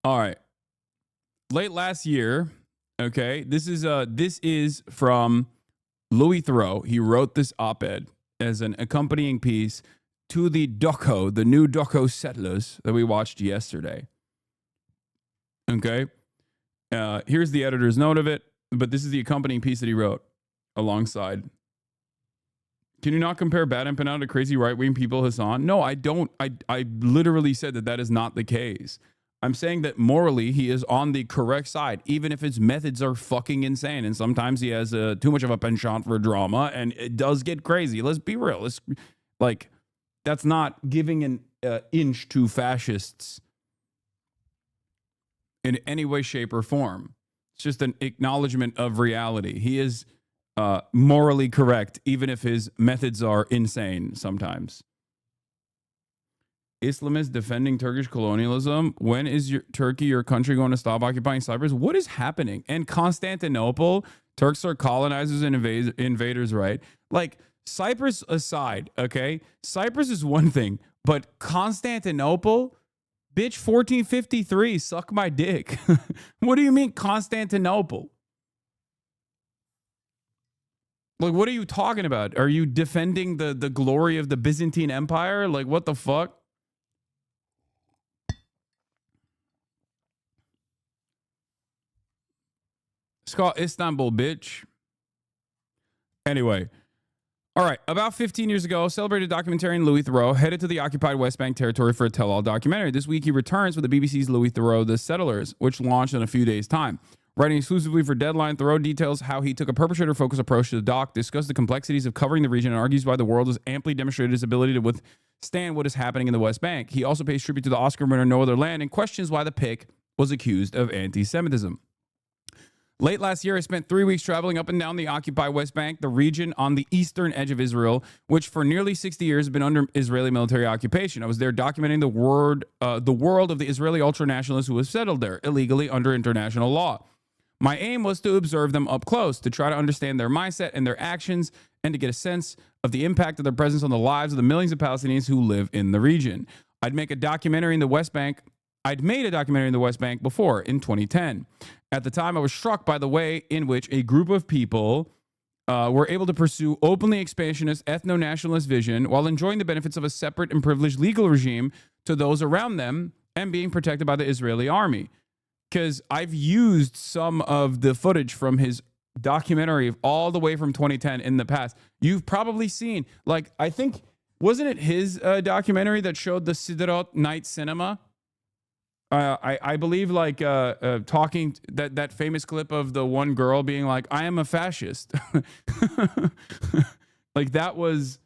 All right. Late last year, okay, this is from Louis Theroux. He wrote this op-ed as an accompanying piece to the doco, the new doco Settlers that we watched yesterday. Okay. Here's the editor's note of it, but this is the accompanying piece that he wrote alongside. Can you not compare Bad Empanada to crazy right-wing people, Hasan? No, I don't. I literally said that is not the case. I'm saying that morally he is on the correct side, even if his methods are fucking insane. And sometimes he has too much of a penchant for drama, and it does get crazy. Let's be real. That's not giving an inch to fascists in any way, shape, or form. It's just an acknowledgement of reality. He is morally correct, even if his methods are insane sometimes. Islamists defending Turkish colonialism. When is Turkey, your country, going to stop occupying Cyprus? What is happening? And Constantinople, Turks are colonizers and invaders, right? Like, Cyprus aside, okay? Cyprus is one thing, but Constantinople, bitch, 1453, suck my dick. What do you mean Constantinople? Like, what are you talking about? Are you defending the glory of the Byzantine Empire? Like, what the fuck? It's called Istanbul, bitch. Anyway. All right. About 15 years ago, celebrated documentarian Louis Theroux headed to the occupied West Bank territory for a tell-all documentary. This week, he returns with the BBC's Louis Theroux, The Settlers, which launched in a few days' time. Writing exclusively for Deadline, Theroux details how he took a perpetrator-focused approach to the doc, discussed the complexities of covering the region, and argues why the world has amply demonstrated its ability to withstand what is happening in the West Bank. He also pays tribute to the Oscar winner No Other Land and questions why the pick was accused of anti-Semitism. Late last year, I spent 3 weeks traveling up and down the occupied West Bank, the region on the eastern edge of Israel, which for nearly 60 years has been under Israeli military occupation. I was there documenting the world of the Israeli ultranationalists who have settled there illegally under international law. My aim was to observe them up close, to try to understand their mindset and their actions, and to get a sense of the impact of their presence on the lives of the millions of Palestinians who live in the region. I'd made a documentary in the West Bank before, in 2010. At the time, I was struck by the way in which a group of people were able to pursue openly expansionist, ethno-nationalist vision while enjoying the benefits of a separate and privileged legal regime to those around them and being protected by the Israeli army. Because I've used some of the footage from his documentary all the way from 2010 in the past. You've probably seen, like, I think, wasn't it his documentary that showed the Sderot night cinema? I believe, like, talking that famous clip of the one girl being like, I am a fascist. Like, that was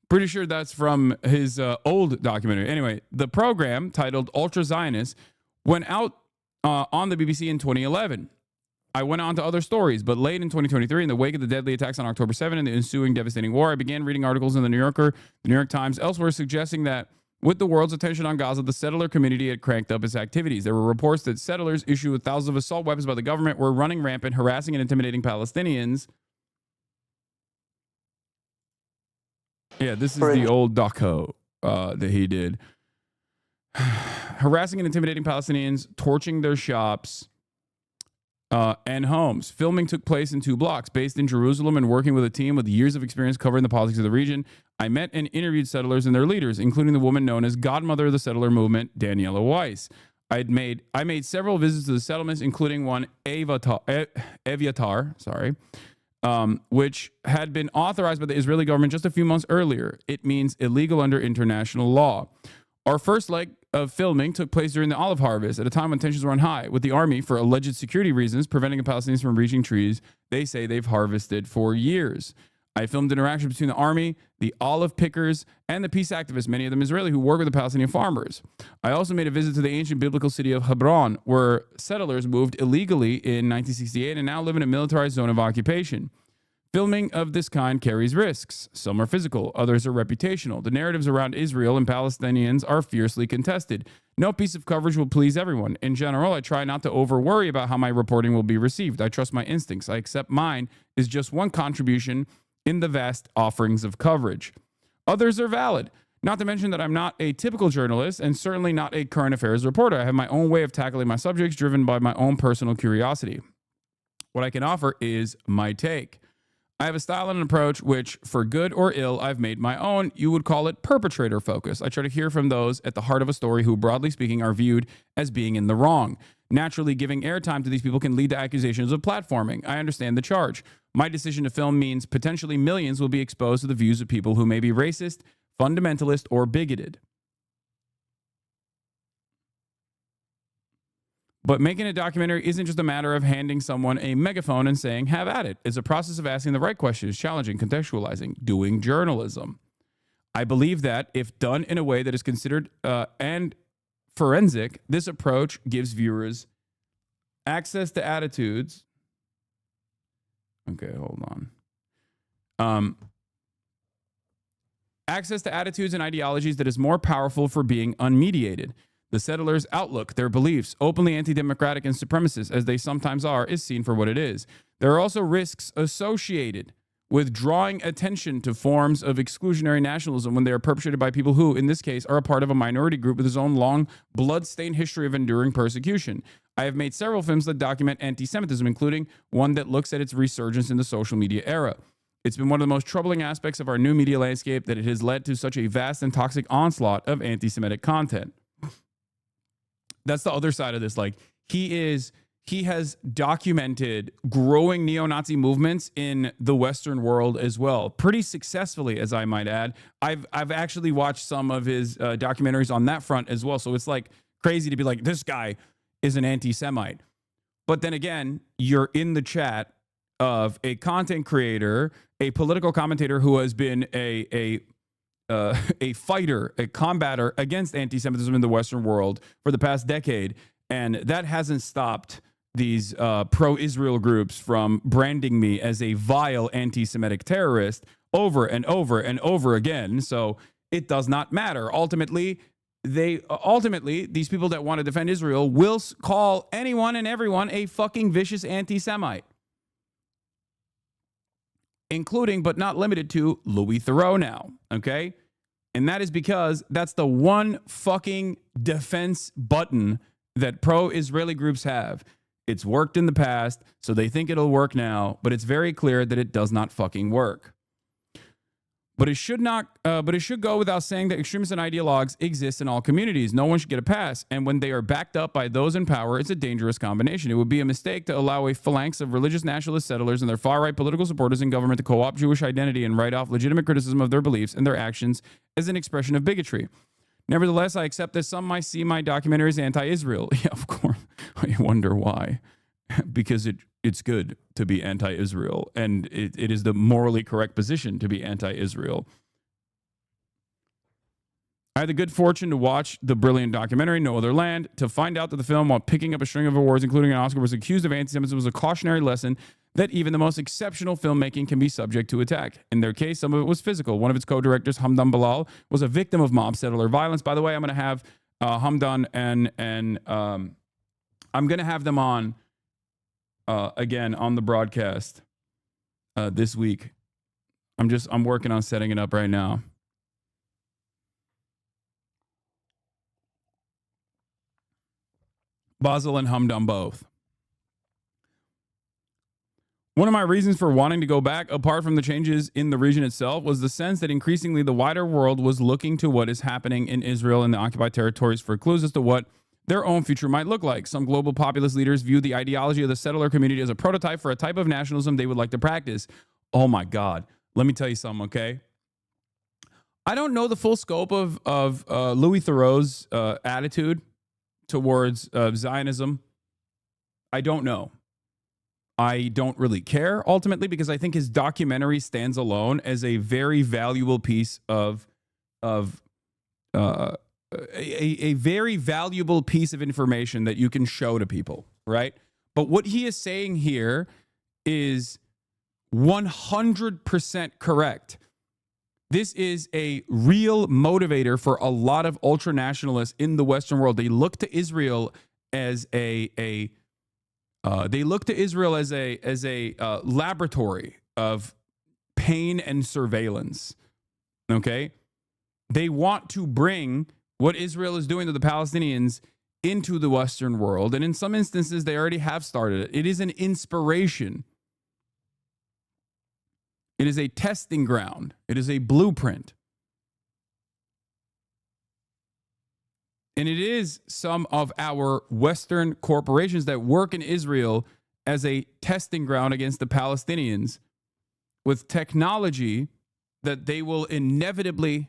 pretty sure that's from his old documentary. Anyway, the program titled Ultra Zionist went out on the BBC in 2011. I went on to other stories, but late in 2023, in the wake of the deadly attacks on October 7 and the ensuing devastating war, I began reading articles in the New Yorker, the New York Times, elsewhere suggesting that with the world's attention on Gaza, the settler community had cranked up its activities. There were reports that settlers issued with thousands of assault weapons by the government were running rampant, harassing and intimidating Palestinians. Yeah, this is the old doco that he did. Harassing and intimidating Palestinians, torching their shops and homes. Filming took place in 2 blocks. Based in Jerusalem and working with a team with years of experience covering the politics of the region, I met and interviewed settlers and their leaders, including the woman known as godmother of the settler movement, Daniela Weiss. I made several visits to the settlements, including one, Eviatar, which had been authorized by the Israeli government just a few months earlier. It means illegal under international law. Our first leg of filming took place during the olive harvest at a time when tensions were on high, with the army, for alleged security reasons, preventing the Palestinians from reaching trees they say they've harvested for years. I filmed interactions between the army, the olive pickers, and the peace activists, many of them Israeli, who work with the Palestinian farmers. I also made a visit to the ancient biblical city of Hebron, where settlers moved illegally in 1968 and now live in a militarized zone of occupation. Filming of this kind carries risks. Some are physical, others are reputational. The narratives around Israel and Palestinians are fiercely contested. No piece of coverage will please everyone. In general, I try not to over-worry about how my reporting will be received. I trust my instincts. I accept mine is just one contribution in the vast offerings of coverage. Others are valid. Not to mention that I'm not a typical journalist and certainly not a current affairs reporter. I have my own way of tackling my subjects driven by my own personal curiosity. What I can offer is my take. I have a style and an approach which, for good or ill, I've made my own. You would call it perpetrator focus. I try to hear from those at the heart of a story who, broadly speaking, are viewed as being in the wrong. Naturally, giving airtime to these people can lead to accusations of platforming. I understand the charge. My decision to film means potentially millions will be exposed to the views of people who may be racist, fundamentalist, or bigoted. But making a documentary isn't just a matter of handing someone a megaphone and saying, have at it. It's a process of asking the right questions, challenging, contextualizing, doing journalism. I believe that if done in a way that is considered and forensic, this approach gives viewers access to attitudes. Okay, hold on. Access to attitudes and ideologies that is more powerful for being unmediated. The settlers' outlook, their beliefs, openly anti-democratic and supremacist as they sometimes are, is seen for what it is. There are also risks associated with drawing attention to forms of exclusionary nationalism when they are perpetrated by people who, in this case, are a part of a minority group with its own long, blood-stained history of enduring persecution. I have made several films that document anti-Semitism, including one that looks at its resurgence in the social media era. It's been one of the most troubling aspects of our new media landscape that it has led to such a vast and toxic onslaught of anti-Semitic content. That's the other side of this. Like, he has documented growing neo-Nazi movements in the Western world as well, pretty successfully, as I might add. I've actually watched some of his documentaries on that front as well. So it's like crazy to be like, this guy is an anti-Semite. But then again, you're in the chat of a content creator, a political commentator who has been a fighter, a combatter against anti-Semitism in the Western world for the past decade. And that hasn't stopped these pro-Israel groups from branding me as a vile anti-Semitic terrorist over and over and over again. So it does not matter. Ultimately, these people that want to defend Israel will call anyone and everyone a fucking vicious anti-Semite, including but not limited to Louis Theroux now, okay? And that is because that's the one fucking defense button that pro-Israeli groups have. It's worked in the past, so they think it'll work now, but it's very clear that it does not fucking work. But it should go without saying that extremists and ideologues exist in all communities. No one should get a pass. And when they are backed up by those in power, it's a dangerous combination. It would be a mistake to allow a phalanx of religious nationalist settlers and their far-right political supporters in government to co-opt Jewish identity and write off legitimate criticism of their beliefs and their actions as an expression of bigotry. Nevertheless, I accept that some might see my documentary as anti-Israel. Yeah, of course. I wonder why. Because it's good to be anti-Israel, and it is the morally correct position to be anti-Israel. I had the good fortune to watch the brilliant documentary, No Other Land, to find out that the film, while picking up a string of awards, including an Oscar, was accused of anti-Semitism, was a cautionary lesson that even the most exceptional filmmaking can be subject to attack. In their case, some of it was physical. One of its co-directors, Hamdan Bilal, was a victim of mob settler violence. By the way, I'm going to have Hamdan and I'm going to have them on again on the broadcast this week. I'm working on setting it up right now. Basil and Hamdan both. One of my reasons for wanting to go back, apart from the changes in the region itself, was the sense that increasingly the wider world was looking to what is happening in Israel and the occupied territories for clues as to what their own future might look like. Some global populist leaders view the ideology of the settler community as a prototype for a type of nationalism they would like to practice. Oh my God. Let me tell you something, okay? I don't know the full scope of Louis Theroux's attitude towards Zionism. I don't know. I don't really care, ultimately, because I think his documentary stands alone as a very valuable piece of a very valuable piece of information that you can show to people, right? But what he is saying here is 100% correct. This is a real motivator for a lot of ultra-nationalists in the Western world. They look to Israel as a laboratory of pain and surveillance. Okay? They want to bring what Israel is doing to the Palestinians into the Western world. And in some instances, they already have started it. It is an inspiration. It is a testing ground. It is a blueprint. And it is some of our Western corporations that work in Israel as a testing ground against the Palestinians with technology that they will inevitably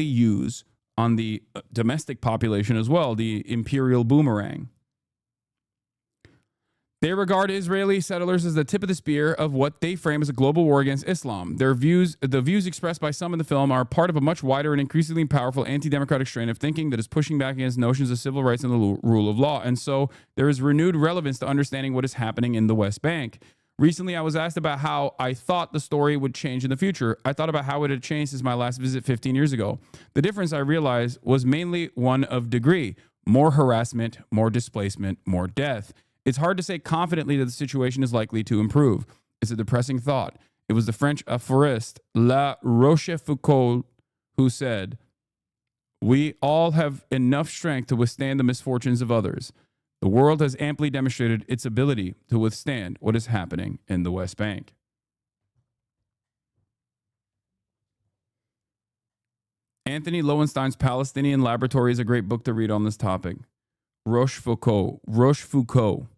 use on the domestic population as well, the imperial boomerang. They regard Israeli settlers as the tip of the spear of what they frame as a global war against Islam. The views expressed by some in the film are part of a much wider and increasingly powerful anti-democratic strain of thinking that is pushing back against notions of civil rights and the rule of law. And so there is renewed relevance to understanding what is happening in the West Bank. Recently, I was asked about how I thought the story would change in the future. I thought about how it had changed since my last visit 15 years ago. The difference, I realized, was mainly one of degree. More harassment, more displacement, more death. It's hard to say confidently that the situation is likely to improve. It's a depressing thought. It was the French aphorist La Rochefoucauld who said, "We all have enough strength to withstand the misfortunes of others. The world has amply demonstrated its ability to withstand what is happening in the West Bank." Anthony Lowenstein's Palestinian Laboratory is a great book to read on this topic. Rochefoucauld.